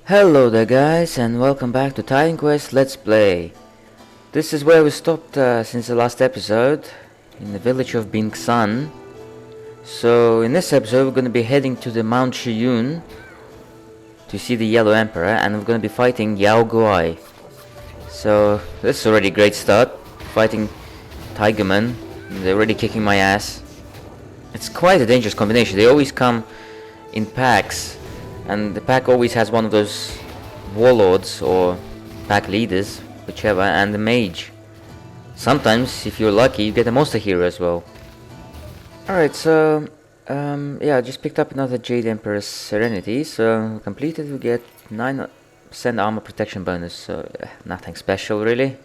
Hello there guys, and welcome back to Titan Quest Let's Play. This is where we stopped since the last episode, in the village of Bingsan. So in this episode we're going to be heading to the Mount Shiyun to see the Yellow Emperor, and we're going to be fighting Yao Guai. So this is already a great start, fighting Tigermen. They're already kicking my ass. It's quite a dangerous combination. They always come in packs, and the pack always has one of those warlords or pack leaders, whichever, and the mage. Sometimes, if you're lucky, you get a monster hero as well. Alright, so yeah, I just picked up another Jade Emperor's Serenity. So completed, we get 9% armor protection bonus, so nothing special really.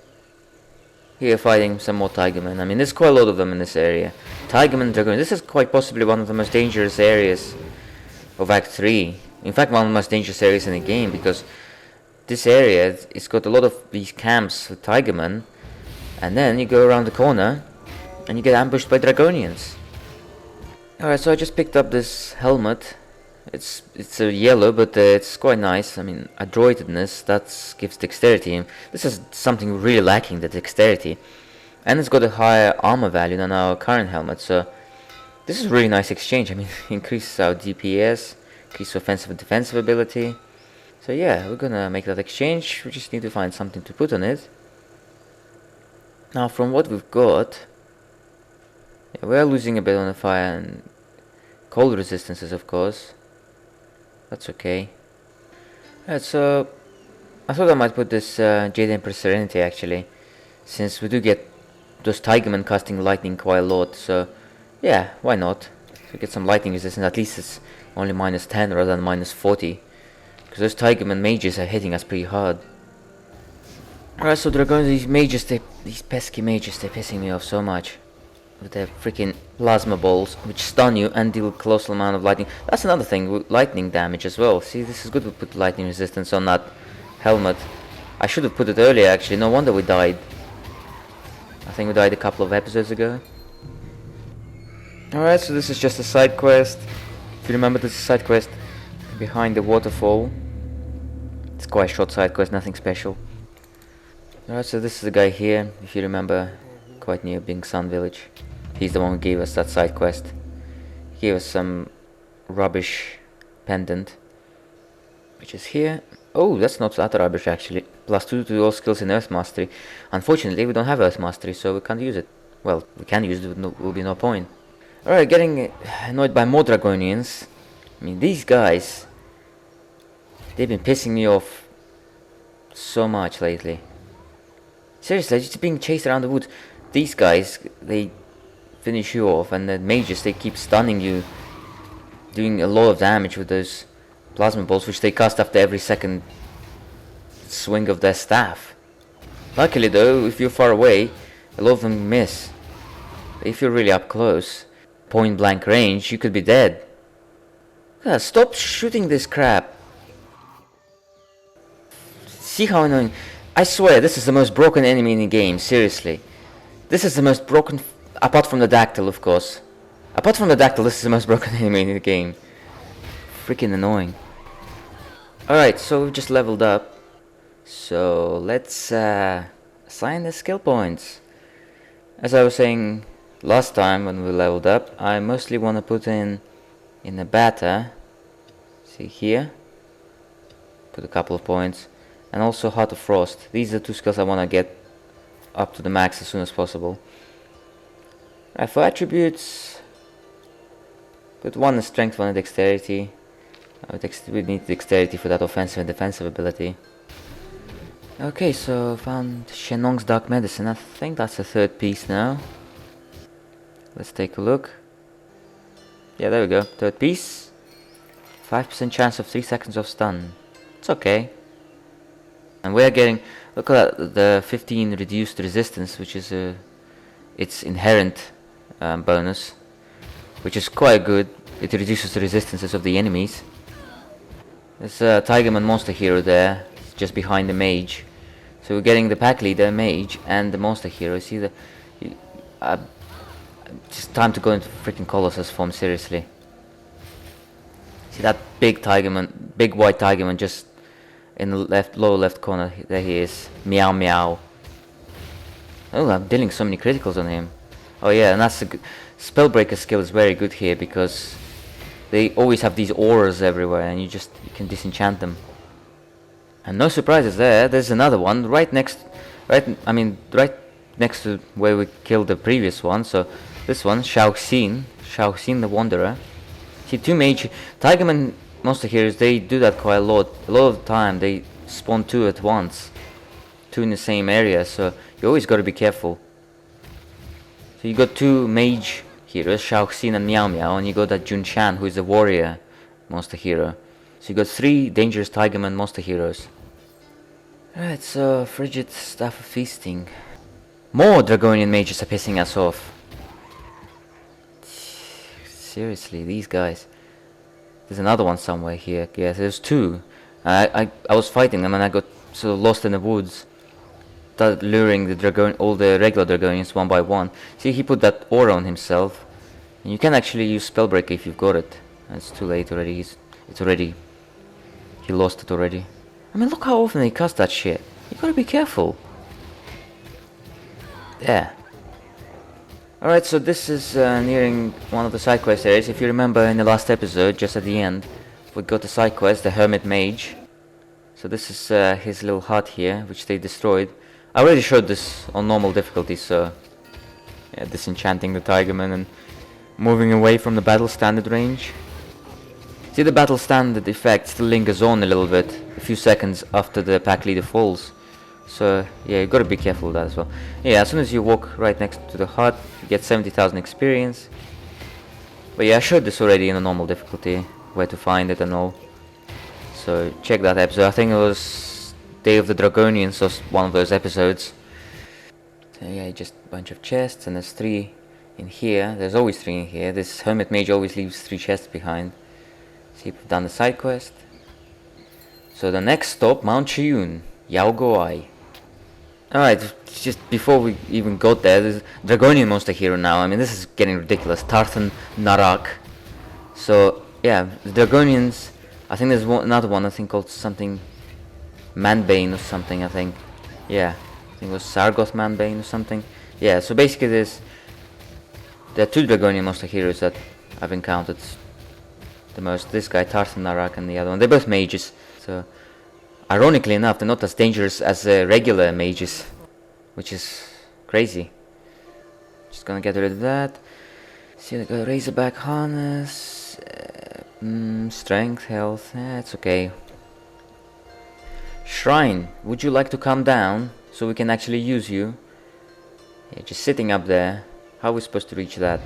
Here fighting some more Tigermen. I mean, there's quite a lot of them in this area. Tigermen and Dragonians. This is quite possibly one of the most dangerous areas of Act 3. In fact, one of the most dangerous areas in the game, because this area, it's got a lot of these camps with Tigermen, and then you go around the corner and you get ambushed by Dragonians. Alright, so I just picked up this helmet. It's a yellow, but it's quite nice. I mean, adroitedness, that gives dexterity. This is something really lacking, the dexterity. And it's got a higher armor value than our current helmet, so this is a really nice exchange. I mean, increases our DPS, increases offensive and defensive ability. So yeah, we're gonna make that exchange. We just need to find something to put on it. Now, from what we've got, yeah, we are losing a bit on the fire and cold resistances, of course. That's okay. Alright, so I thought I might put this Jade Emperor Serenity actually, since we do get those Tigermen casting lightning quite a lot. So yeah, why not? So get some lightning resistance. At least it's only -10 rather than -40, because those Tigermen mages are hitting us pretty hard. Alright, so Dragons, these mages, these pesky mages, they're pissing me off so much with their freaking plasma balls, which stun you and deal a colossal amount of lightning. That's another thing, with lightning damage as well. See, this is good to put lightning resistance on that helmet. I should have put it earlier actually, no wonder we died. I think we died a couple of episodes ago. Alright, so this is just a side quest. If you remember, this is a side quest behind the waterfall. It's quite a short side quest, nothing special. Alright, so this is the guy here, if you remember, quite near Bingsan village. He's the one who gave us that side quest. He gave us some rubbish pendant, which is here. Oh, that's not that rubbish actually. +2 to all skills in Earth Mastery. Unfortunately, we don't have Earth Mastery, so we can't use it. Well, we can use it, but will be no point. Alright, getting annoyed by more Dragonians. I mean, these guys, they've been pissing me off so much lately. Seriously, just being chased around the woods. These guys, they finish you off, and the mages, they keep stunning you, doing a lot of damage with those plasma balls, which they cast after every second swing of their staff. Luckily though, if you're far away, a lot of them miss. If you're really up close, point blank range, you could be dead. Stop shooting this crap. See how annoying. I swear, this is the most broken enemy in the game, seriously. This is the most broken, apart from the Dactyl, of course. Apart from the Dactyl, this is the most broken enemy in the game. Freaking annoying. Alright, so we've just leveled up. So let's assign the skill points. As I was saying last time when we leveled up, I mostly want to put in the Bata. See here. Put a couple of points. And also Heart of Frost. These are the two skills I want to get up to the max as soon as possible. Right, for attributes, put one in strength, one in dexterity. We need dexterity for that offensive and defensive ability. Okay, so found Shenong's Dark Medicine. I think that's the third piece now. Let's take a look. Yeah, there we go. Third piece. 5% chance of 3 seconds of stun. It's okay. And we are getting, look at that, the 15 reduced resistance, which is its inherent bonus, which is quite good. It reduces the resistances of the enemies. There's a Tigerman monster hero there, just behind the mage. So we're getting the pack leader, mage, and the monster hero. See the, just time to go into freaking Colossus form, seriously. See that big Tigerman, big white Tigerman just in the lower left corner. There he is. Meow meow. Oh, I'm dealing so many criticals on him. Oh yeah, and that's a good Spellbreaker skill is very good here because they always have these auras everywhere, and you can disenchant them. And no surprises there. There's another one right next to where we killed the previous one. So this one, Shaoxin the Wanderer. See, two mage Tigermen monster heroes, they do that quite a lot. A lot of the time they spawn two at once, two in the same area. So you always got to be careful. So you got two mage heroes, Shaoxin and Meow Meow, and you got that Junshan, who is a warrior monster hero. So you got three dangerous Tigerman monster heroes. Alright, so Frigid Staff of Feasting. More Dragonian mages are pissing us off. Seriously, these guys. There's another one somewhere here. Yes, there's two. I was fighting them and I got sort of lost in the woods. Started luring all the regular Dragonians one by one. See, he put that aura on himself. And you can actually use Spellbreaker if you've got it. It's too late already. He lost it already. I mean, look how often they cast that shit. You gotta be careful. Yeah. Alright, so this is nearing one of the side quest areas. If you remember in the last episode, just at the end, we got the side quest, the Hermit Mage. So this is his little hut here, which they destroyed. I already showed this on normal difficulty, so yeah, disenchanting the Tigerman and moving away from the battle standard range. See, the battle standard effect still lingers on a little bit, a few seconds after the pack leader falls. So yeah, you gotta be careful of that as well. Yeah, as soon as you walk right next to the hut, you get 70,000 experience. But yeah, I showed this already in a normal difficulty, where to find it and all. So check that episode. I think it was Day of the Dragonians or one of those episodes. So yeah, just a bunch of chests, and there's three in here. There's always three in here. This Hermit Mage always leaves 3 chests behind. See, we've done the side quest. So the next stop, Mount Chiyun, Yao Guai. Alright, just before we even got there, there's Dragonian monster hero now. I mean, this is getting ridiculous. Tartan Narak. So yeah, the Dragonians. I think there's another one. I think called something Manbane or something. I think. Yeah, I think it was Sargoth Manbane or something. Yeah. So basically, there are 2 Dragonian monster heroes that I've encountered the most. This guy Tartan Narak and the other one. They're both mages. So ironically enough, they're not as dangerous as regular mages, which is crazy. Just gonna get rid of that. See, they got Razorback Harness, Strength, Health, it's okay. Shrine, would you like to come down so we can actually use you? Yeah, just sitting up there. How are we supposed to reach that?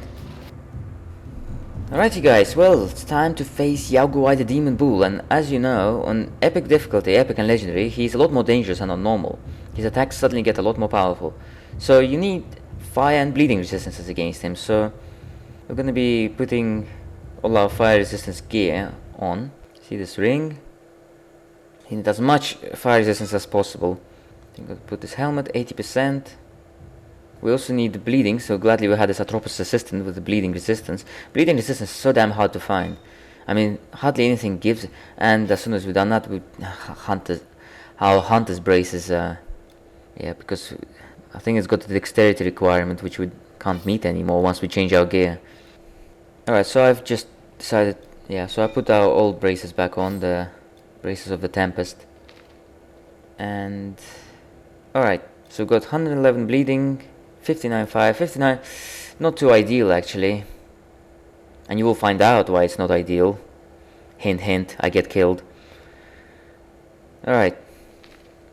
Alright you guys, well, it's time to face Yao Guai the Demon Bull, and as you know, on epic difficulty, epic and legendary, he's a lot more dangerous than on normal. His attacks suddenly get a lot more powerful. So you need fire and bleeding resistances against him, so we're gonna be putting all our fire resistance gear on. See this ring? He needs as much fire resistance as possible. I think I'll put this helmet, 80%. We also need the bleeding, so gladly we had this Atropos assistant with the bleeding resistance. Bleeding resistance is so damn hard to find. I mean, hardly anything gives, and as soon as we've done that, we our Hunter's Braces, yeah, because I think it's got the dexterity requirement, which we can't meet anymore once we change our gear. Alright, so I've just decided, yeah, so I put our old braces back on, the braces of the Tempest. And, alright, so we've got 111 bleeding, 59 fire, 59, not too ideal actually. And you will find out why it's not ideal. Hint hint, I get killed. Alright,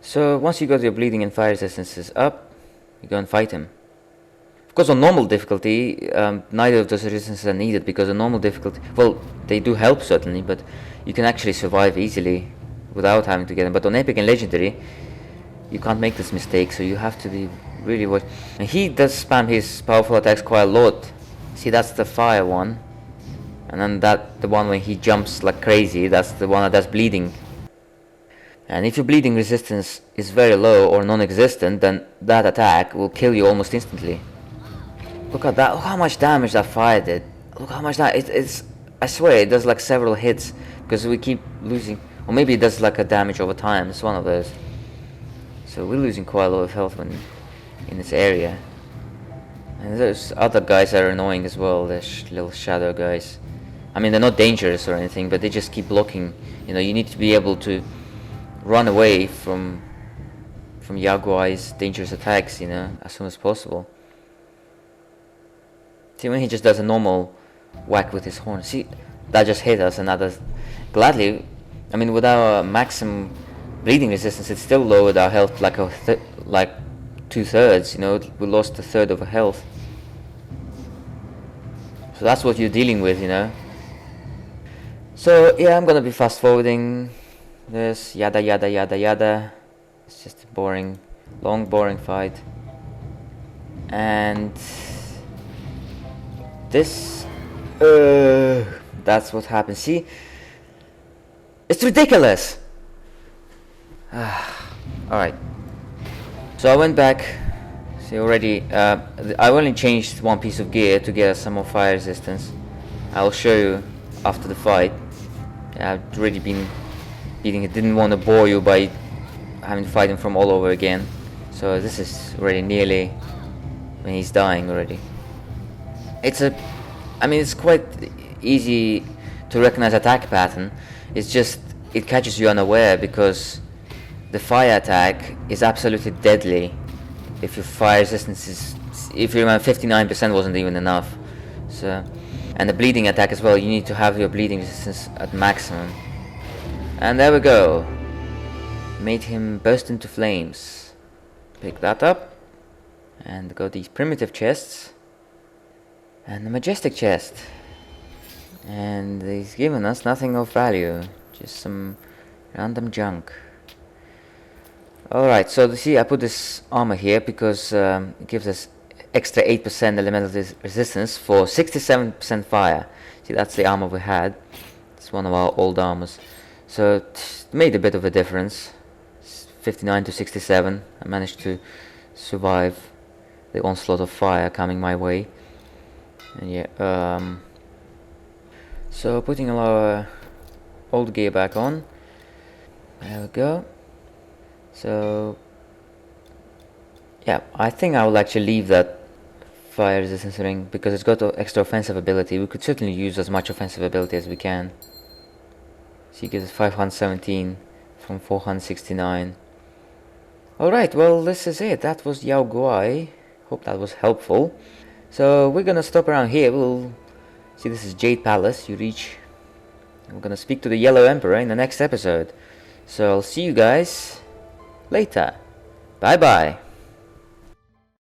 so once you got your bleeding and fire resistances up, you go and fight him. Of course on normal difficulty, neither of those resistances are needed, because on normal difficulty, well, they do help certainly, but you can actually survive easily without having to get them. But on epic and legendary, you can't make this mistake, so you have to be really watch. And he does spam his powerful attacks quite a lot. See, that's the fire one, and then the one when he jumps like crazy, that's the one that does bleeding. And if your bleeding resistance is very low or non-existent, then that attack will kill you almost instantly. Look at that, look how much damage that fire did. Look how much that, it's I swear it does like several hits, because we keep losing, Or maybe it does like a damage over time. It's one of those. So we're losing quite a lot of health when in this area. And there's other guys that are annoying as well. There's little shadow guys. I mean, they're not dangerous or anything, but they just keep blocking. You know, you need to be able to run away from Yao Guai's dangerous attacks, you know, as soon as possible. See, when he just does a normal whack with his horn, see, that just hit us, and that does gladly. I mean, with our maximum bleeding resistance, it still lowered our health like like 2/3. You know, we lost 1/3 of our health. So that's what you're dealing with, you know. So yeah, I'm gonna be fast forwarding this, yada yada yada yada. It's just a boring, long boring fight. And this, that's what happened. See, it's ridiculous. Alright, so I went back. See, already I only changed one piece of gear to get some more fire resistance. I'll show you after the fight. I've already been beating it. Didn't want to bore you by having to fight him from all over again. So this is already nearly when he's dying already. I mean, it's quite easy to recognize attack pattern. It's just it catches you unaware because the fire attack is absolutely deadly. If your fire resistance is, if you remember, 59% wasn't even enough. So, and the bleeding attack as well. You need to have your bleeding resistance at maximum. And there we go. Made him burst into flames. Pick that up. And got these primitive chests. And the majestic chest. And he's given us nothing of value. Just some random junk. Alright, so see, I put this armor here because it gives us extra 8% elemental resistance for 67% fire. See, that's the armor we had. It's one of our old armors. So it made a bit of a difference. 59 to 67. I managed to survive the onslaught of fire coming my way. And yeah, so putting our old gear back on. There we go. So yeah, I think I will actually leave that fire resistance ring because it's got extra offensive ability. We could certainly use as much offensive ability as we can. So you get 517 from 469. Alright, well, this is it. That was Yao Guai. Hope that was helpful. So we're gonna stop around here. We'll see, this is Jade Palace. You reach. We're gonna speak to the Yellow Emperor in the next episode. So I'll see you guys later. Bye bye.